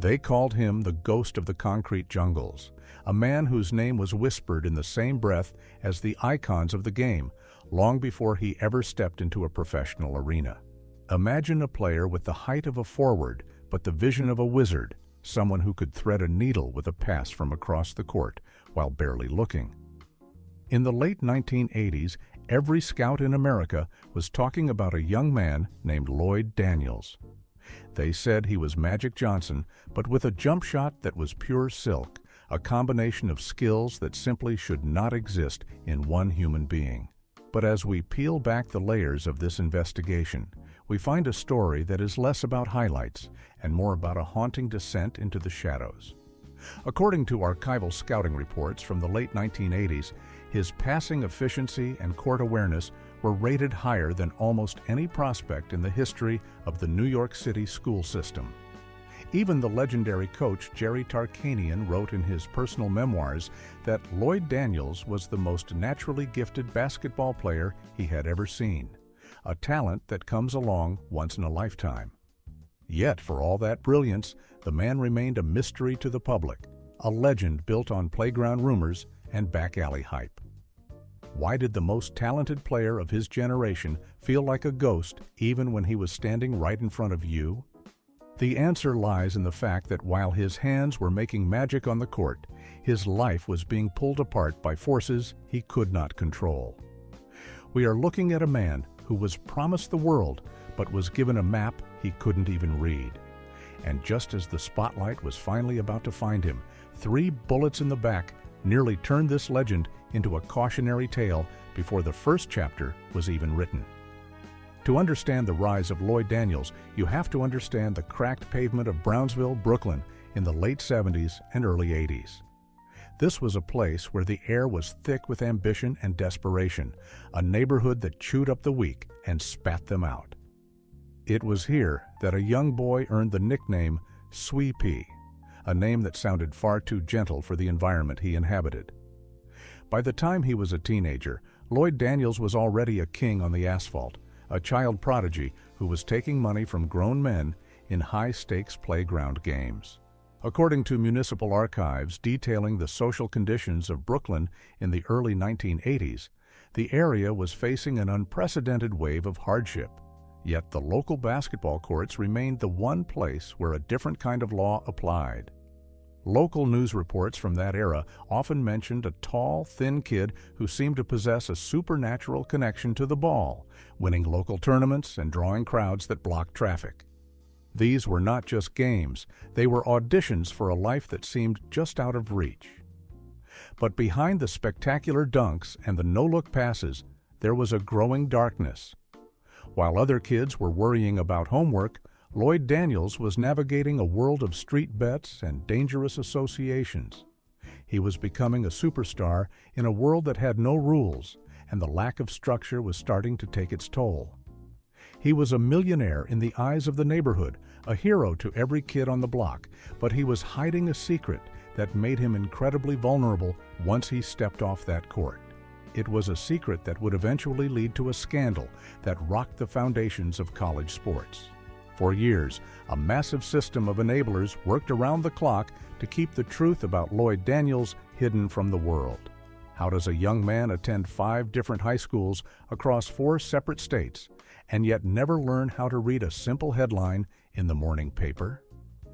They called him the ghost of the concrete jungles, a man whose name was whispered in the same breath as the icons of the game, long before he ever stepped into a professional arena. Imagine a player with the height of a forward, but the vision of a wizard, someone who could thread a needle with a pass from across the court while barely looking. In the late 1980s, every scout in America was talking about a young man named Lloyd Daniels. They said he was Magic Johnson, but with a jump shot that was pure silk, a combination of skills that simply should not exist in one human being. But as we peel back the layers of this investigation, we find a story that is less about highlights and more about a haunting descent into the shadows. According to archival scouting reports from the late 1980s, his passing efficiency and court awareness were rated higher than almost any prospect in the history of the New York City school system. Even the legendary coach Jerry Tarkanian wrote in his personal memoirs that Lloyd Daniels was the most naturally gifted basketball player he had ever seen, a talent that comes along once in a lifetime. Yet, for all that brilliance, the man remained a mystery to the public, a legend built on playground rumors and back alley hype. Why did the most talented player of his generation feel like a ghost even when he was standing right in front of you? The answer lies in the fact that while his hands were making magic on the court, his life was being pulled apart by forces he could not control. We are looking at a man who was promised the world, but was given a map he couldn't even read. And just as the spotlight was finally about to find him, 3 bullets in the back nearly turned this legend into a cautionary tale before the first chapter was even written. To understand the rise of Lloyd Daniels, you have to understand the cracked pavement of Brownsville, Brooklyn in the late 70s and early 80s. This was a place where the air was thick with ambition and desperation, a neighborhood that chewed up the weak and spat them out. It was here that a young boy earned the nickname Swee'Pea, a name that sounded far too gentle for the environment he inhabited. By the time he was a teenager, Lloyd Daniels was already a king on the asphalt, a child prodigy who was taking money from grown men in high-stakes playground games. According to municipal archives detailing the social conditions of Brooklyn in the early 1980s, the area was facing an unprecedented wave of hardship. Yet the local basketball courts remained the one place where a different kind of law applied. Local news reports from that era often mentioned a tall, thin kid who seemed to possess a supernatural connection to the ball, winning local tournaments and drawing crowds that blocked traffic. These were not just games, they were auditions for a life that seemed just out of reach. But behind the spectacular dunks and the no-look passes, there was a growing darkness. While other kids were worrying about homework, Lloyd Daniels was navigating a world of street bets and dangerous associations. He was becoming a superstar in a world that had no rules, and the lack of structure was starting to take its toll. He was a millionaire in the eyes of the neighborhood, a hero to every kid on the block, but he was hiding a secret that made him incredibly vulnerable once he stepped off that court. It was a secret that would eventually lead to a scandal that rocked the foundations of college sports. For years, a massive system of enablers worked around the clock to keep the truth about Lloyd Daniels hidden from the world. How does a young man attend 5 different high schools across 4 separate states and yet never learn how to read a simple headline in the morning paper?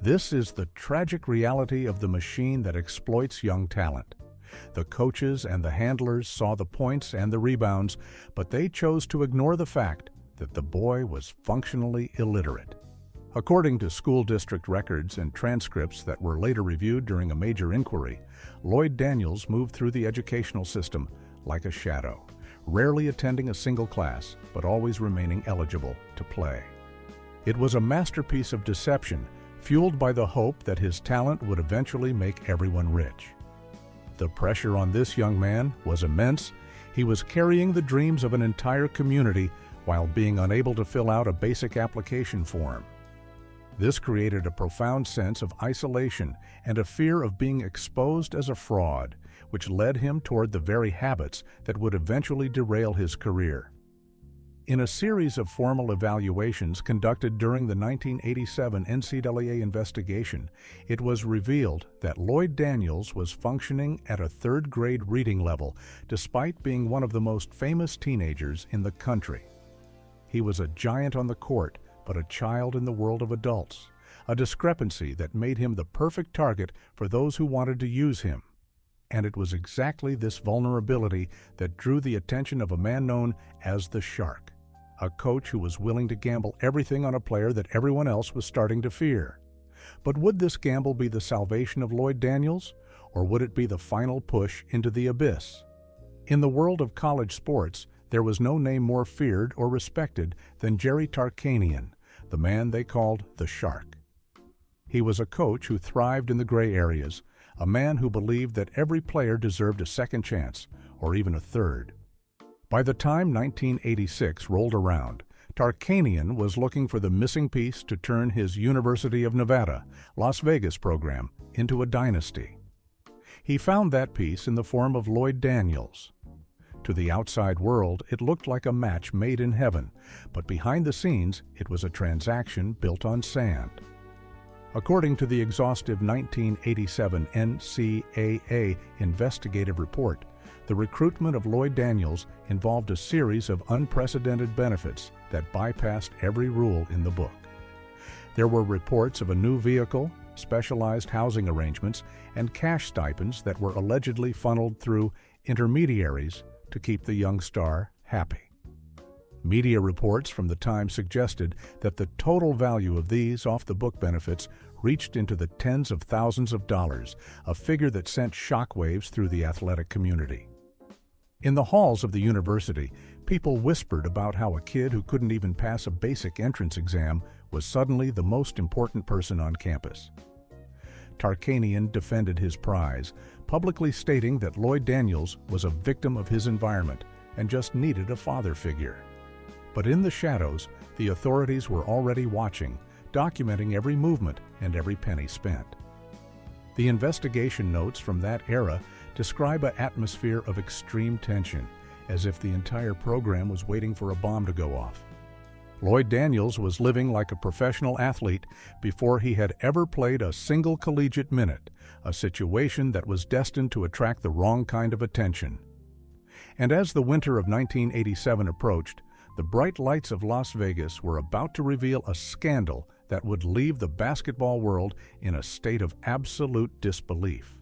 This is the tragic reality of the machine that exploits young talent. The coaches and the handlers saw the points and the rebounds, but they chose to ignore the fact that the boy was functionally illiterate. According to school district records and transcripts that were later reviewed during a major inquiry, Lloyd Daniels moved through the educational system like a shadow, rarely attending a single class, but always remaining eligible to play. It was a masterpiece of deception, fueled by the hope that his talent would eventually make everyone rich. The pressure on this young man was immense. He was carrying the dreams of an entire community while being unable to fill out a basic application form. This created a profound sense of isolation and a fear of being exposed as a fraud, which led him toward the very habits that would eventually derail his career. In a series of formal evaluations conducted during the 1987 NCAA investigation, it was revealed that Lloyd Daniels was functioning at a third-grade reading level, despite being one of the most famous teenagers in the country. He was a giant on the court, but a child in the world of adults, a discrepancy that made him the perfect target for those who wanted to use him. And it was exactly this vulnerability that drew the attention of a man known as the Shark, a coach who was willing to gamble everything on a player that everyone else was starting to fear. But would this gamble be the salvation of Lloyd Daniels, or would it be the final push into the abyss? In the world of college sports, there was no name more feared or respected than Jerry Tarkanian, the man they called the Shark. He was a coach who thrived in the gray areas, a man who believed that every player deserved a second chance, or even a third. By the time 1986 rolled around, Tarkanian was looking for the missing piece to turn his University of Nevada, Las Vegas program into a dynasty. He found that piece in the form of Lloyd Daniels. To the outside world, it looked like a match made in heaven, but behind the scenes, it was a transaction built on sand. According to the exhaustive 1987 NCAA investigative report, the recruitment of Lloyd Daniels involved a series of unprecedented benefits that bypassed every rule in the book. There were reports of a new vehicle, specialized housing arrangements, and cash stipends that were allegedly funneled through intermediaries to keep the young star happy. Media reports from the time suggested that the total value of these off-the-book benefits reached into the tens of thousands of dollars, a figure that sent shockwaves through the athletic community. In the halls of the university, people whispered about how a kid who couldn't even pass a basic entrance exam was suddenly the most important person on campus. Tarkanian defended his prize, publicly stating that Lloyd Daniels was a victim of his environment and just needed a father figure. But in the shadows, the authorities were already watching, documenting every movement and every penny spent. The investigation notes from that era describe an atmosphere of extreme tension, as if the entire program was waiting for a bomb to go off. Lloyd Daniels was living like a professional athlete before he had ever played a single collegiate minute, a situation that was destined to attract the wrong kind of attention. And as the winter of 1987 approached, the bright lights of Las Vegas were about to reveal a scandal that would leave the basketball world in a state of absolute disbelief.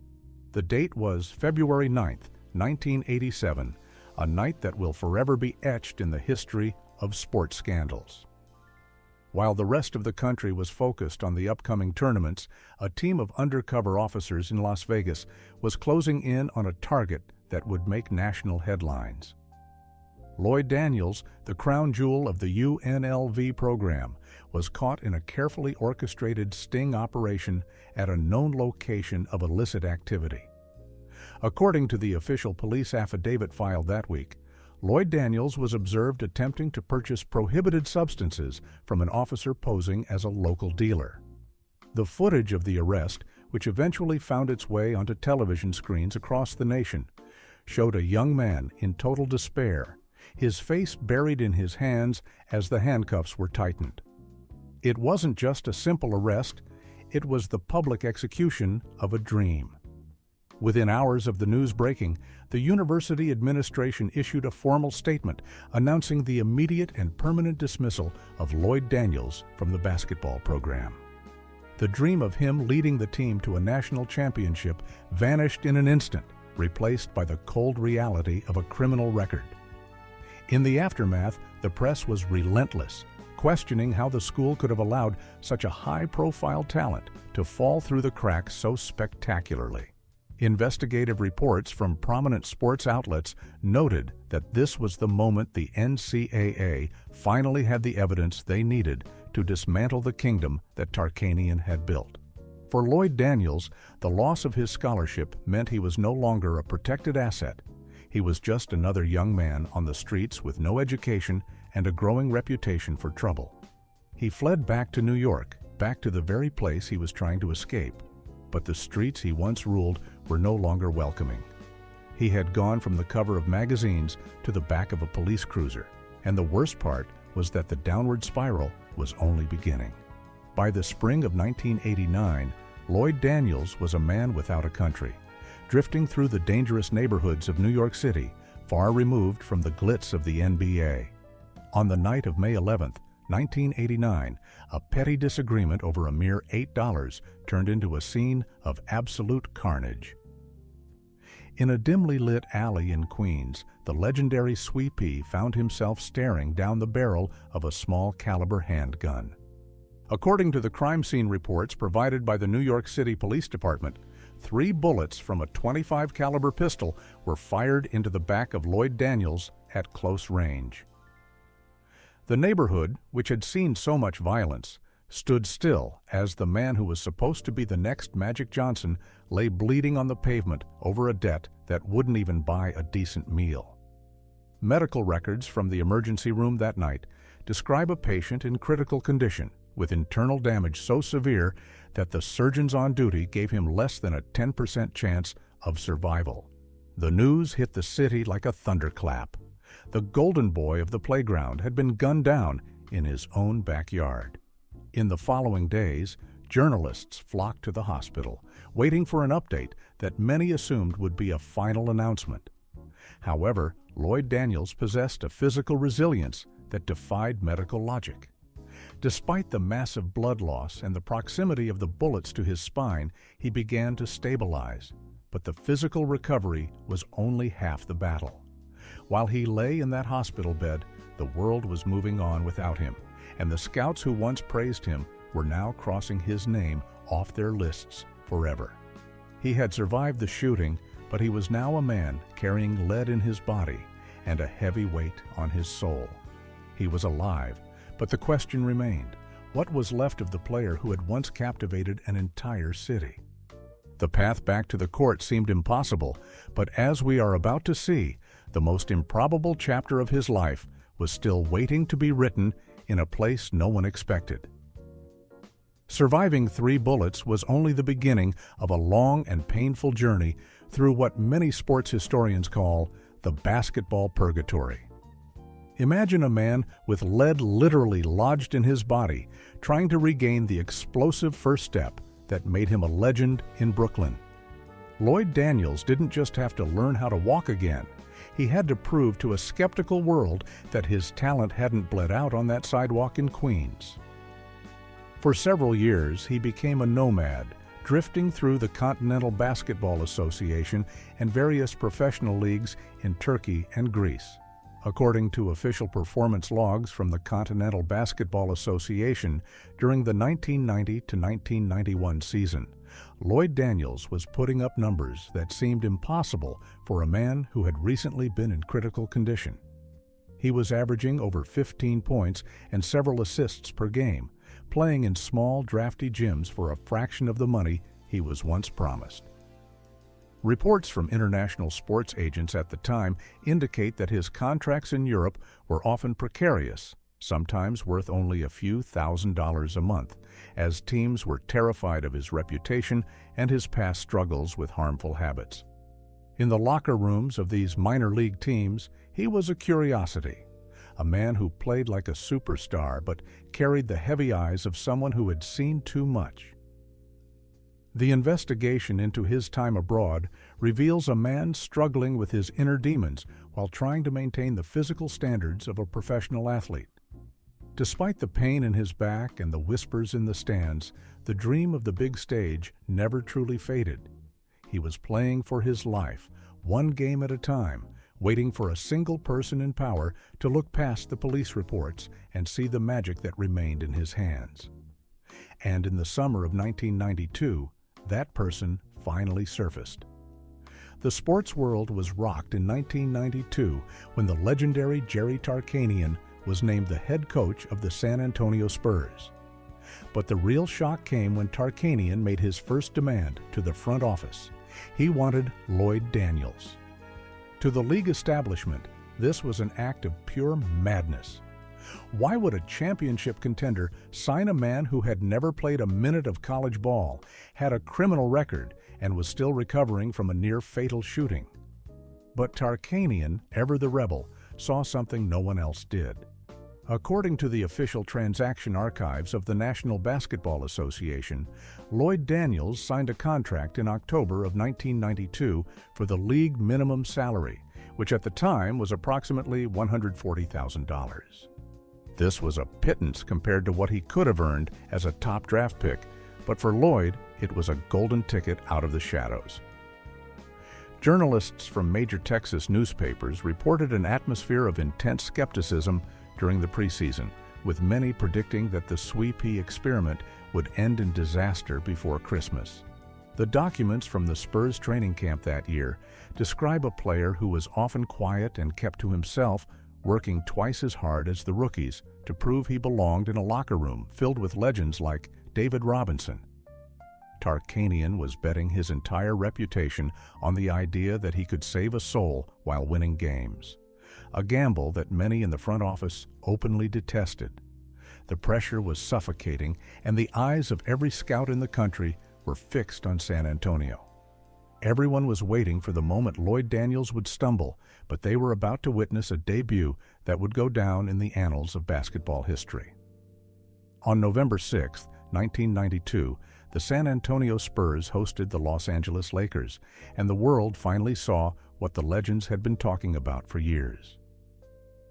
The date was February 9th, 1987, a night that will forever be etched in the history of sports scandals. While the rest of the country was focused on the upcoming tournaments, a team of undercover officers in Las Vegas was closing in on a target that would make national headlines. Lloyd Daniels, the crown jewel of the UNLV program, was caught in a carefully orchestrated sting operation at a known location of illicit activity. According to the official police affidavit filed that week, Lloyd Daniels was observed attempting to purchase prohibited substances from an officer posing as a local dealer. The footage of the arrest, which eventually found its way onto television screens across the nation, showed a young man in total despair, his face buried in his hands as the handcuffs were tightened. It wasn't just a simple arrest, it was the public execution of a dream. Within hours of the news breaking, the university administration issued a formal statement announcing the immediate and permanent dismissal of Lloyd Daniels from the basketball program. The dream of him leading the team to a national championship vanished in an instant, replaced by the cold reality of a criminal record. In the aftermath, the press was relentless, questioning how the school could have allowed such a high-profile talent to fall through the cracks so spectacularly. Investigative reports from prominent sports outlets noted that this was the moment the NCAA finally had the evidence they needed to dismantle the kingdom that Tarkanian had built. For Lloyd Daniels, the loss of his scholarship meant he was no longer a protected asset. He was just another young man on the streets with no education and a growing reputation for trouble. He fled back to New York, back to the very place he was trying to escape. But the streets he once ruled were no longer welcoming. He had gone from the cover of magazines to the back of a police cruiser, And the worst part was that the downward spiral was only beginning. By the spring of 1989, Lloyd Daniels was a man without a country, drifting through the dangerous neighborhoods of New York City, far removed from the glitz of the NBA. On the night of May 11, 1989, a petty disagreement over a mere $8 turned into a scene of absolute carnage. In a dimly lit alley in Queens, the legendary Swee'Pea found himself staring down the barrel of a small-caliber handgun. According to the crime scene reports provided by the New York City Police Department, 3 bullets from a .25 caliber pistol were fired into the back of Lloyd Daniels at close range. The neighborhood, which had seen so much violence, stood still as the man who was supposed to be the next Magic Johnson lay bleeding on the pavement over a debt that wouldn't even buy a decent meal. Medical records from the emergency room that night describe a patient in critical condition with internal damage so severe that the surgeons on duty gave him less than a 10% chance of survival. The news hit the city like a thunderclap. The golden boy of the playground had been gunned down in his own backyard. In the following days, journalists flocked to the hospital, waiting for an update that many assumed would be a final announcement. However, Lloyd Daniels possessed a physical resilience that defied medical logic. Despite the massive blood loss and the proximity of the bullets to his spine, he began to stabilize, but the physical recovery was only half the battle. While he lay in that hospital bed, the world was moving on without him, and the scouts who once praised him were now crossing his name off their lists forever. He had survived the shooting, but he was now a man carrying lead in his body and a heavy weight on his soul. He was alive, but the question remained, what was left of the player who had once captivated an entire city? The path back to the court seemed impossible, but as we are about to see, the most improbable chapter of his life was still waiting to be written in a place no one expected. Surviving 3 bullets was only the beginning of a long and painful journey through what many sports historians call the basketball purgatory. Imagine a man with lead literally lodged in his body, trying to regain the explosive first step that made him a legend in Brooklyn. Lloyd Daniels didn't just have to learn how to walk again. He had to prove to a skeptical world that his talent hadn't bled out on that sidewalk in Queens. For several years, he became a nomad, drifting through the Continental Basketball Association and various professional leagues in Turkey and Greece. According to official performance logs from the Continental Basketball Association during the 1990 to 1991 season, Lloyd Daniels was putting up numbers that seemed impossible for a man who had recently been in critical condition. He was averaging over 15 points and several assists per game, playing in small, drafty gyms for a fraction of the money he was once promised. Reports from international sports agents at the time indicate that his contracts in Europe were often precarious, sometimes worth only a few $1,000s a month, as teams were terrified of his reputation and his past struggles with harmful habits. In the locker rooms of these minor league teams, he was a curiosity, a man who played like a superstar but carried the heavy eyes of someone who had seen too much. The investigation into his time abroad reveals a man struggling with his inner demons while trying to maintain the physical standards of a professional athlete. Despite the pain in his back and the whispers in the stands, the dream of the big stage never truly faded. He was playing for his life, one game at a time, waiting for a single person in power to look past the police reports and see the magic that remained in his hands. And in the summer of 1992, that person finally surfaced. The sports world was rocked in 1992 when the legendary Jerry Tarkanian was named the head coach of the San Antonio Spurs. But the real shock came when Tarkanian made his first demand to the front office. He wanted Lloyd Daniels. To the league establishment, this was an act of pure madness. Why would a championship contender sign a man who had never played a minute of college ball, had a criminal record, and was still recovering from a near-fatal shooting? But Tarkanian, ever the rebel, saw something no one else did. According to the official transaction archives of the National Basketball Association, Lloyd Daniels signed a contract in October of 1992 for the league minimum salary, which at the time was approximately $140,000. This was a pittance compared to what he could have earned as a top draft pick, but for Lloyd, it was a golden ticket out of the shadows. Journalists from major Texas newspapers reported an atmosphere of intense skepticism during the preseason, with many predicting that the Sweet Pea experiment would end in disaster before Christmas. The documents from the Spurs training camp that year describe a player who was often quiet and kept to himself, working twice as hard as the rookies to prove he belonged in a locker room filled with legends like David Robinson. Tarkanian was betting his entire reputation on the idea that he could save a soul while winning games, a gamble that many in the front office openly detested. The pressure was suffocating, and the eyes of every scout in the country were fixed on San Antonio. Everyone was waiting for the moment Lloyd Daniels would stumble, but they were about to witness a debut that would go down in the annals of basketball history. On November 6, 1992, the San Antonio Spurs hosted the Los Angeles Lakers, and the world finally saw what the legends had been talking about for years.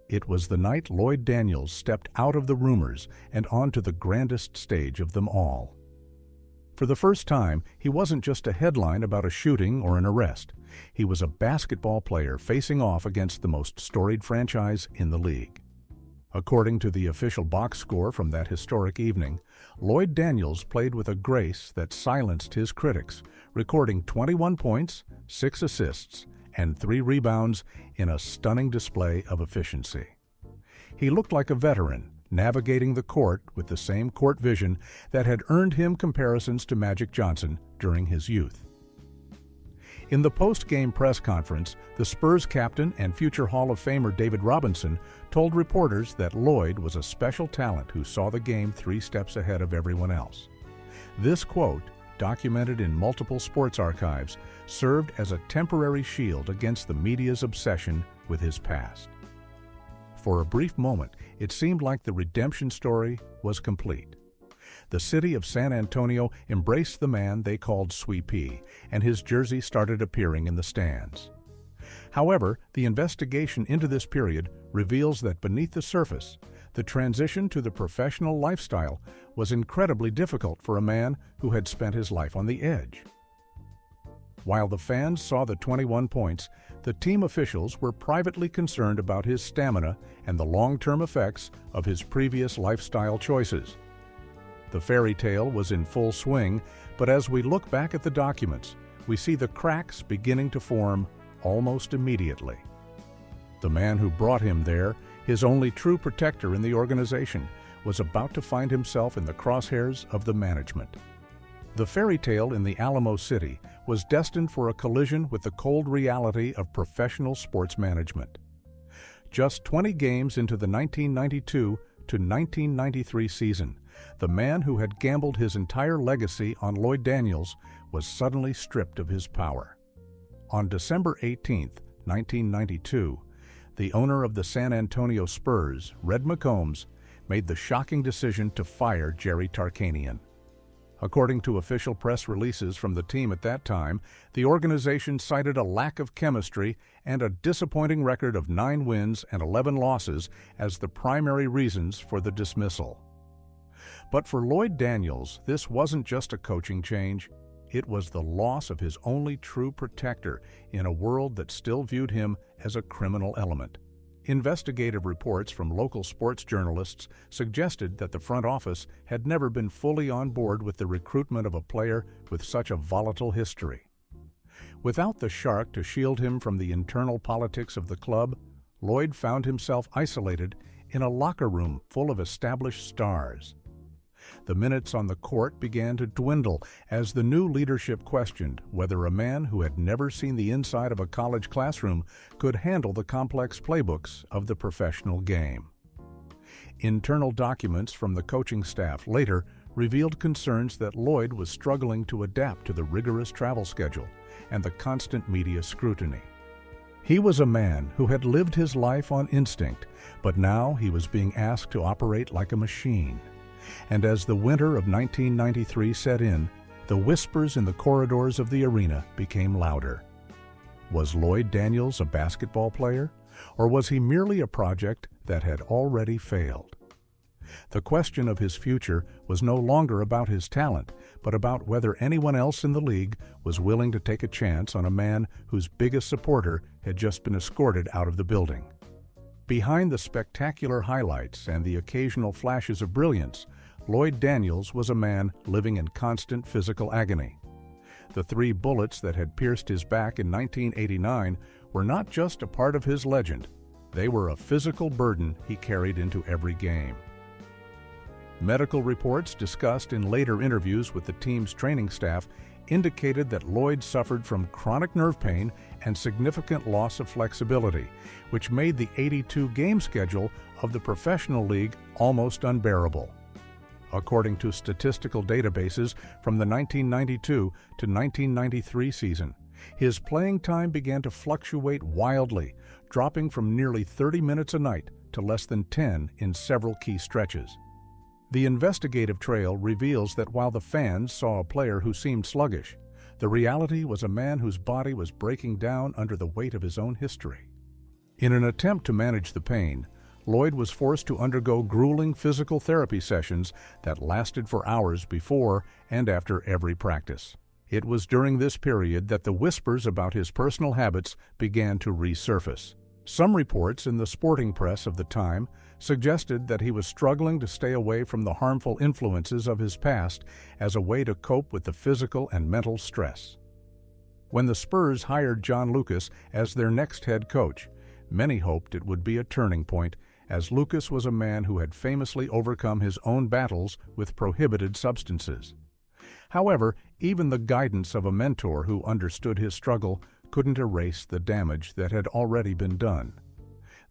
It was the night Lloyd Daniels stepped out of the rumors and onto the grandest stage of them all. For the first time, he wasn't just a headline about a shooting or an arrest. He was a basketball player facing off against the most storied franchise in the league. According to the official box score from that historic evening, Lloyd Daniels played with a grace that silenced his critics, recording 21 points, 6 assists, and 3 rebounds in a stunning display of efficiency. He looked like a veteran, navigating the court with the same court vision that had earned him comparisons to Magic Johnson during his youth. In the post-game press conference, the Spurs captain and future Hall of Famer David Robinson told reporters that Lloyd was a special talent who saw the game 3 steps ahead of everyone else. This quote, documented in multiple sports archives, served as a temporary shield against the media's obsession with his past. For a brief moment, it seemed like the redemption story was complete. The city of San Antonio embraced the man they called Sweet Pea, and his jersey started appearing in the stands. However, the investigation into this period reveals that beneath the surface, the transition to the professional lifestyle was incredibly difficult for a man who had spent his life on the edge. While the fans saw the 21 points, the team officials were privately concerned about his stamina and the long-term effects of his previous lifestyle choices. The fairy tale was in full swing, but as we look back at the documents, we see the cracks beginning to form almost immediately. The man who brought him there, his only true protector in the organization, was about to find himself in the crosshairs of the management. The fairy tale in the Alamo City was destined for a collision with the cold reality of professional sports management. Just 20 games into the 1992 to 1993 season, the man who had gambled his entire legacy on Lloyd Daniels was suddenly stripped of his power. On December 18, 1992, the owner of the San Antonio Spurs, Red McCombs, made the shocking decision to fire Jerry Tarkanian. According to official press releases from the team at that time, the organization cited a lack of chemistry and a disappointing record of 9 wins and 11 losses as the primary reasons for the dismissal. But for Lloyd Daniels, this wasn't just a coaching change. It was the loss of his only true protector in a world that still viewed him as a criminal element. Investigative reports from local sports journalists suggested that the front office had never been fully on board with the recruitment of a player with such a volatile history. Without the shark to shield him from the internal politics of the club, Lloyd found himself isolated in a locker room full of established stars. The minutes on the court began to dwindle as the new leadership questioned whether a man who had never seen the inside of a college classroom could handle the complex playbooks of the professional game. Internal documents from the coaching staff later revealed concerns that Lloyd was struggling to adapt to the rigorous travel schedule and the constant media scrutiny. He was a man who had lived his life on instinct, but now he was being asked to operate like a machine. And as the winter of 1993 set in, the whispers in the corridors of the arena became louder. Was Lloyd Daniels a basketball player, or was he merely a project that had already failed? The question of his future was no longer about his talent, but about whether anyone else in the league was willing to take a chance on a man whose biggest supporter had just been escorted out of the building. Behind the spectacular highlights and the occasional flashes of brilliance, Lloyd Daniels was a man living in constant physical agony. The 3 bullets that had pierced his back in 1989 were not just a part of his legend, they were a physical burden he carried into every game. Medical reports discussed in later interviews with the team's training staff indicated that Lloyd suffered from chronic nerve pain and significant loss of flexibility, which made the 82-game schedule of the professional league almost unbearable. According to statistical databases from the 1992 to 1993 season, his playing time began to fluctuate wildly, dropping from nearly 30 minutes a night to less than 10 in several key stretches. The investigative trail reveals that while the fans saw a player who seemed sluggish, the reality was a man whose body was breaking down under the weight of his own history. In an attempt to manage the pain, Lloyd was forced to undergo grueling physical therapy sessions that lasted for hours before and after every practice. It was during this period that the whispers about his personal habits began to resurface. Some reports in the sporting press of the time suggested that he was struggling to stay away from the harmful influences of his past as a way to cope with the physical and mental stress. When the Spurs hired John Lucas as their next head coach, many hoped it would be a turning point, as Lucas was a man who had famously overcome his own battles with prohibited substances. However, even the guidance of a mentor who understood his struggle couldn't erase the damage that had already been done.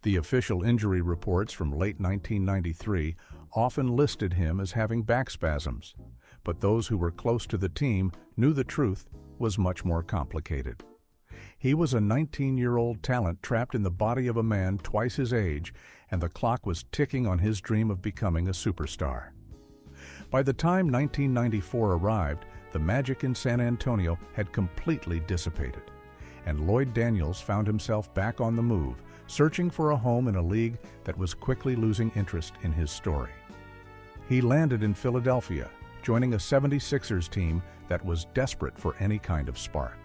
The official injury reports from late 1993 often listed him as having back spasms, but those who were close to the team knew the truth was much more complicated. He was a 19-year-old talent trapped in the body of a man twice his age, and the clock was ticking on his dream of becoming a superstar. By the time 1994 arrived, the magic in San Antonio had completely dissipated, and Lloyd Daniels found himself back on the move, searching for a home in a league that was quickly losing interest in his story. He landed in Philadelphia, joining a 76ers team that was desperate for any kind of spark.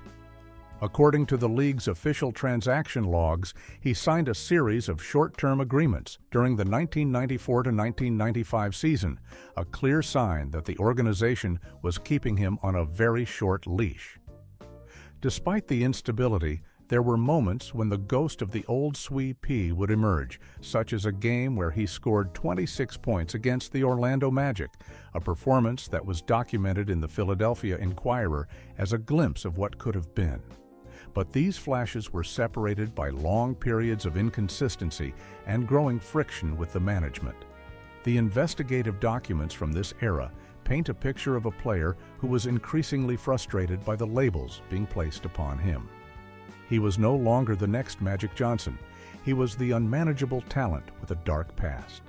According to the league's official transaction logs, he signed a series of short-term agreements during the 1994 to 1995 season, a clear sign that the organization was keeping him on a very short leash. Despite the instability, there were moments when the ghost of the old Sweet Pea would emerge, such as a game where he scored 26 points against the Orlando Magic, a performance that was documented in the Philadelphia Inquirer as a glimpse of what could have been. But these flashes were separated by long periods of inconsistency and growing friction with the management. The investigative documents from this era paint a picture of a player who was increasingly frustrated by the labels being placed upon him. He was no longer the next Magic Johnson. He was the unmanageable talent with a dark past.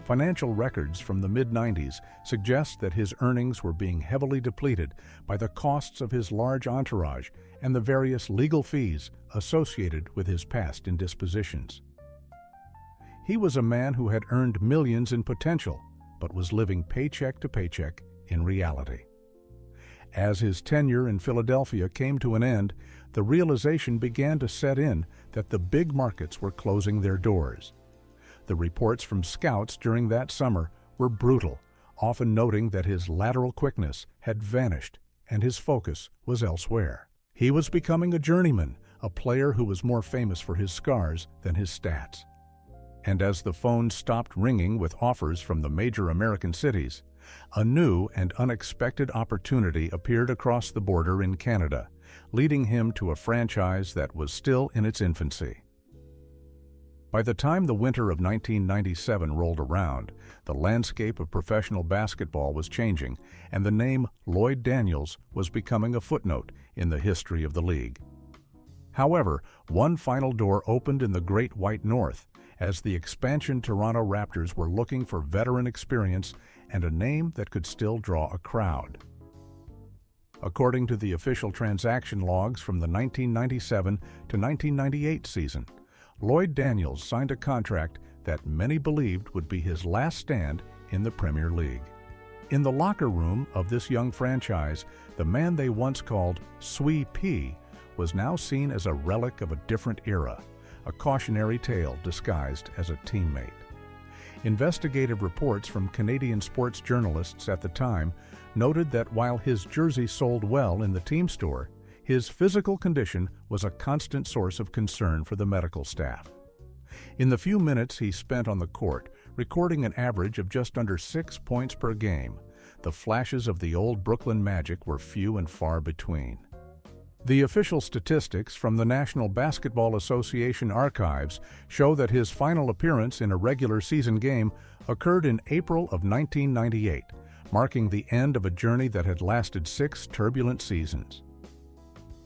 Financial records from the mid-90s suggest that his earnings were being heavily depleted by the costs of his large entourage and the various legal fees associated with his past indispositions. He was a man who had earned millions in potential, but was living paycheck to paycheck in reality. As his tenure in Philadelphia came to an end, the realization began to set in that the big markets were closing their doors. The reports from scouts during that summer were brutal, often noting that his lateral quickness had vanished and his focus was elsewhere. He was becoming a journeyman, a player who was more famous for his scars than his stats. And as the phone stopped ringing with offers from the major American cities, a new and unexpected opportunity appeared across the border in Canada, leading him to a franchise that was still in its infancy. By the time the winter of 1997 rolled around, the landscape of professional basketball was changing, and the name Lloyd Daniels was becoming a footnote in the history of the league. However, one final door opened in the Great White North, as the expansion Toronto Raptors were looking for veteran experience and a name that could still draw a crowd. According to the official transaction logs from the 1997 to 1998 season, Lloyd Daniels signed a contract that many believed would be his last stand in the Premier League. In the locker room of this young franchise, the man they once called Sweet Pea was now seen as a relic of a different era, a cautionary tale disguised as a teammate. Investigative reports from Canadian sports journalists at the time noted that while his jersey sold well in the team store, his physical condition was a constant source of concern for the medical staff. In the few minutes he spent on the court, recording an average of just under 6 points per game, the flashes of the old Brooklyn Magic were few and far between. The official statistics from the National Basketball Association archives show that his final appearance in a regular season game occurred in April of 1998, marking the end of a journey that had lasted 6 turbulent seasons.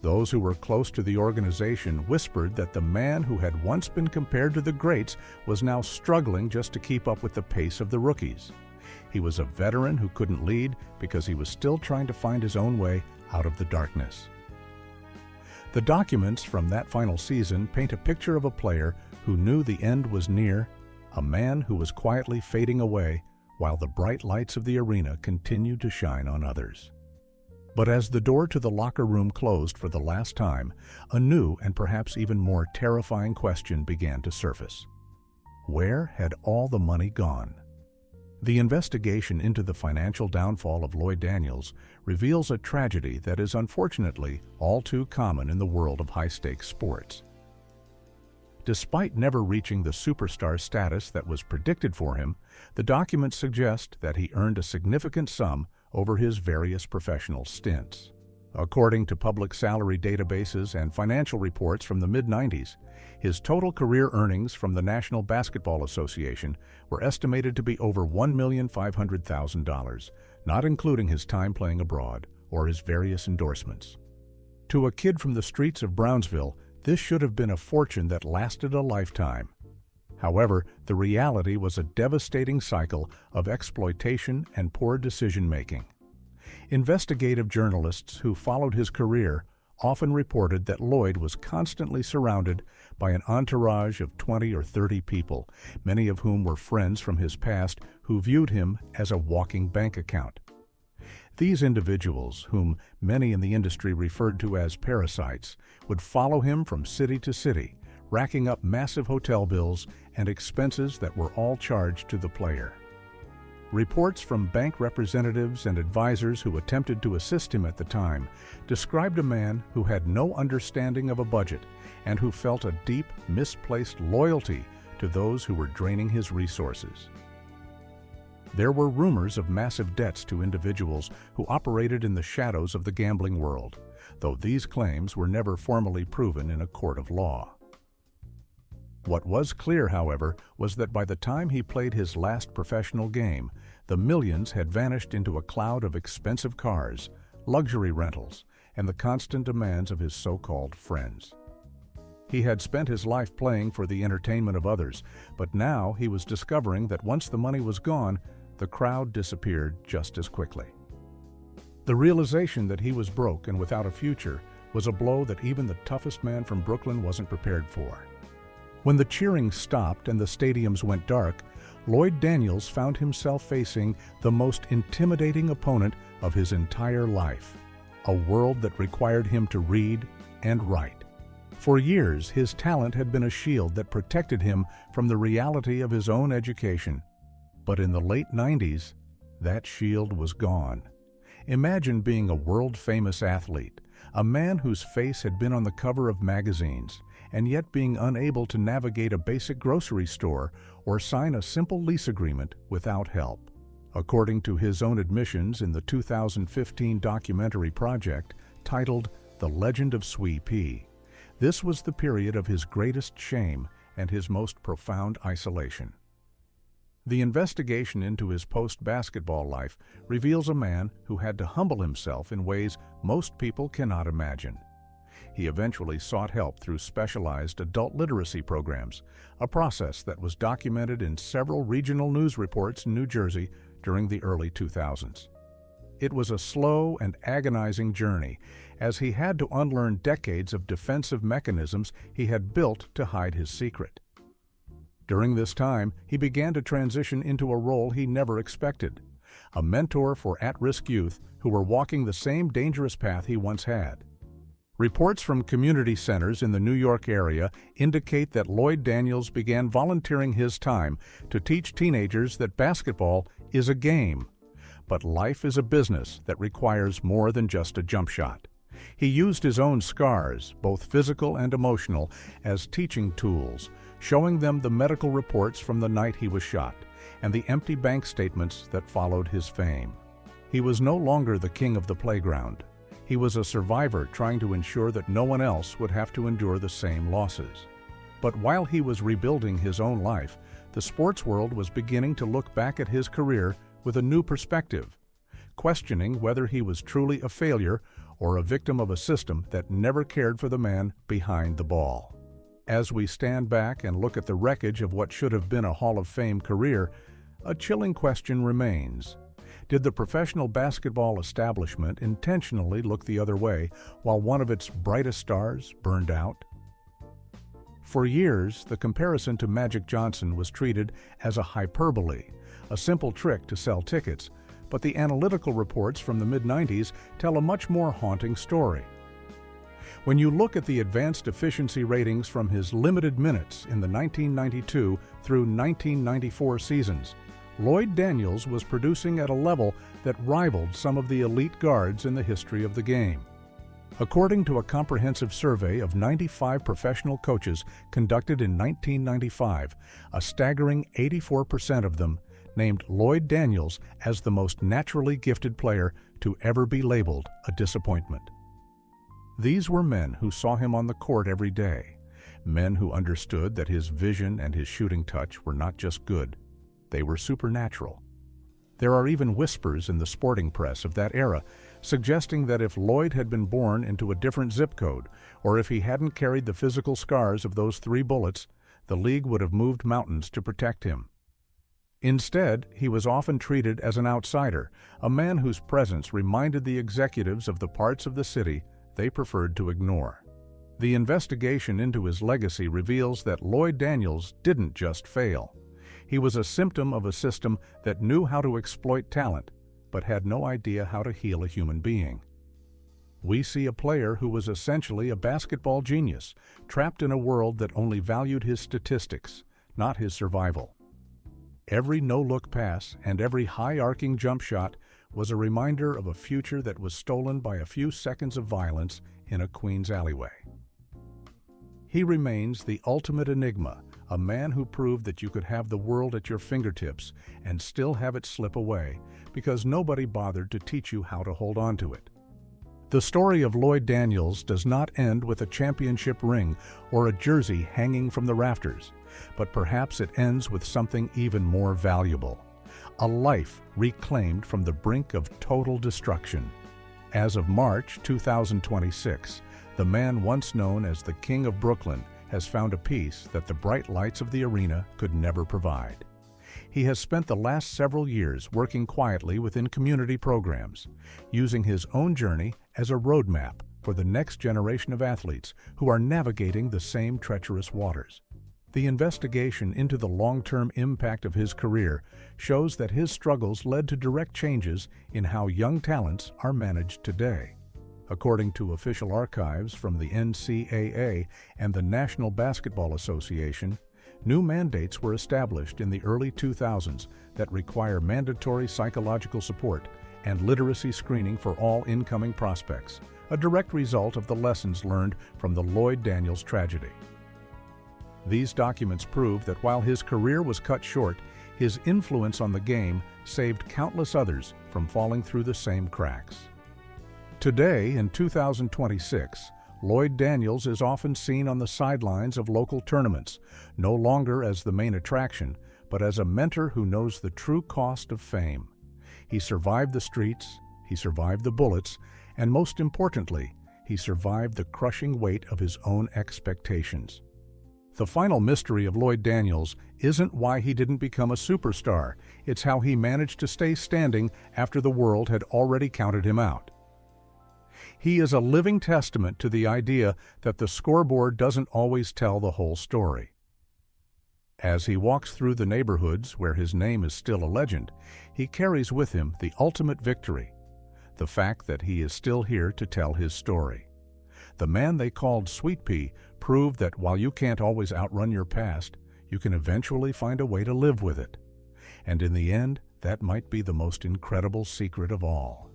Those who were close to the organization whispered that the man who had once been compared to the greats was now struggling just to keep up with the pace of the rookies. He was a veteran who couldn't lead because he was still trying to find his own way out of the darkness. The documents from that final season paint a picture of a player who knew the end was near, a man who was quietly fading away while the bright lights of the arena continued to shine on others. But as the door to the locker room closed for the last time, a new and perhaps even more terrifying question began to surface. Where had all the money gone? The investigation into the financial downfall of Lloyd Daniels reveals a tragedy that is unfortunately all too common in the world of high-stakes sports. Despite never reaching the superstar status that was predicted for him, the documents suggest that he earned a significant sum over his various professional stints. According to public salary databases and financial reports from the mid-90s, his total career earnings from the National Basketball Association were estimated to be over $1,500,000, not including his time playing abroad or his various endorsements. To a kid from the streets of Brownsville, this should have been a fortune that lasted a lifetime. However, the reality was a devastating cycle of exploitation and poor decision-making. Investigative journalists who followed his career often reported that Lloyd was constantly surrounded by an entourage of 20 or 30 people, many of whom were friends from his past who viewed him as a walking bank account. These individuals, whom many in the industry referred to as parasites, would follow him from city to city, racking up massive hotel bills and expenses that were all charged to the player. Reports from bank representatives and advisors who attempted to assist him at the time described a man who had no understanding of a budget and who felt a deep, misplaced loyalty to those who were draining his resources. There were rumors of massive debts to individuals who operated in the shadows of the gambling world, though these claims were never formally proven in a court of law. What was clear, however, was that by the time he played his last professional game, the millions had vanished into a cloud of expensive cars, luxury rentals, and the constant demands of his so-called friends. He had spent his life playing for the entertainment of others, but now he was discovering that once the money was gone, the crowd disappeared just as quickly. The realization that he was broke and without a future was a blow that even the toughest man from Brooklyn wasn't prepared for. When the cheering stopped and the stadiums went dark, Lloyd Daniels found himself facing the most intimidating opponent of his entire life, a world that required him to read and write. For years, his talent had been a shield that protected him from the reality of his own education. But in the late 90s, that shield was gone. Imagine being a world-famous athlete, a man whose face had been on the cover of magazines, and yet being unable to navigate a basic grocery store or sign a simple lease agreement without help. According to his own admissions in the 2015 documentary project titled The Legend of Sweet Pea, this was the period of his greatest shame and his most profound isolation. The investigation into his post-basketball life reveals a man who had to humble himself in ways most people cannot imagine. He eventually sought help through specialized adult literacy programs, a process that was documented in several regional news reports in New Jersey during the early 2000s. It was a slow and agonizing journey, as he had to unlearn decades of defensive mechanisms he had built to hide his secret. During this time, he began to transition into a role he never expected, a mentor for at-risk youth who were walking the same dangerous path he once had. Reports from community centers in the New York area indicate that Lloyd Daniels began volunteering his time to teach teenagers that basketball is a game, but life is a business that requires more than just a jump shot. He used his own scars, both physical and emotional, as teaching tools, showing them the medical reports from the night he was shot and the empty bank statements that followed his fame. He was no longer the king of the playground. He was a survivor trying to ensure that no one else would have to endure the same losses. But while he was rebuilding his own life, the sports world was beginning to look back at his career with a new perspective, questioning whether he was truly a failure or a victim of a system that never cared for the man behind the ball. As we stand back and look at the wreckage of what should have been a Hall of Fame career, a chilling question remains. Did the professional basketball establishment intentionally look the other way while one of its brightest stars burned out? For years, the comparison to Magic Johnson was treated as a hyperbole, a simple trick to sell tickets, but the analytical reports from the mid-90s tell a much more haunting story. When you look at the advanced efficiency ratings from his limited minutes in the 1992 through 1994 seasons, Lloyd Daniels was producing at a level that rivaled some of the elite guards in the history of the game. According to a comprehensive survey of 95 professional coaches conducted in 1995, a staggering 84% of them named Lloyd Daniels as the most naturally gifted player to ever be labeled a disappointment. These were men who saw him on the court every day, men who understood that his vision and his shooting touch were not just good, they were supernatural. There are even whispers in the sporting press of that era suggesting that if Lloyd had been born into a different zip code, or if he hadn't carried the physical scars of those 3 bullets, the league would have moved mountains to protect him. Instead, he was often treated as an outsider, a man whose presence reminded the executives of the parts of the city they preferred to ignore. The investigation into his legacy reveals that Lloyd Daniels didn't just fail. He was a symptom of a system that knew how to exploit talent, but had no idea how to heal a human being. We see a player who was essentially a basketball genius, trapped in a world that only valued his statistics, not his survival. Every no-look pass and every high-arcing jump shot was a reminder of a future that was stolen by a few seconds of violence in a Queens alleyway. He remains the ultimate enigma, a man who proved that you could have the world at your fingertips and still have it slip away because nobody bothered to teach you how to hold on to it. The story of Lloyd Daniels does not end with a championship ring or a jersey hanging from the rafters, but perhaps it ends with something even more valuable, a life reclaimed from the brink of total destruction. As of March 2026, the man once known as the King of Brooklyn has found a peace that the bright lights of the arena could never provide. He has spent the last several years working quietly within community programs, using his own journey as a roadmap for the next generation of athletes who are navigating the same treacherous waters. The investigation into the long-term impact of his career shows that his struggles led to direct changes in how young talents are managed today. According to official archives from the NCAA and the National Basketball Association, new mandates were established in the early 2000s that require mandatory psychological support and literacy screening for all incoming prospects, a direct result of the lessons learned from the Lloyd Daniels tragedy. These documents prove that while his career was cut short, his influence on the game saved countless others from falling through the same cracks. Today, in 2026, Lloyd Daniels is often seen on the sidelines of local tournaments, no longer as the main attraction, but as a mentor who knows the true cost of fame. He survived the streets, he survived the bullets, and most importantly, he survived the crushing weight of his own expectations. The final mystery of Lloyd Daniels isn't why he didn't become a superstar, it's how he managed to stay standing after the world had already counted him out. He is a living testament to the idea that the scoreboard doesn't always tell the whole story. As he walks through the neighborhoods where his name is still a legend, he carries with him the ultimate victory, the fact that he is still here to tell his story. The man they called Sweet Pea proved that while you can't always outrun your past, you can eventually find a way to live with it. And in the end, that might be the most incredible secret of all.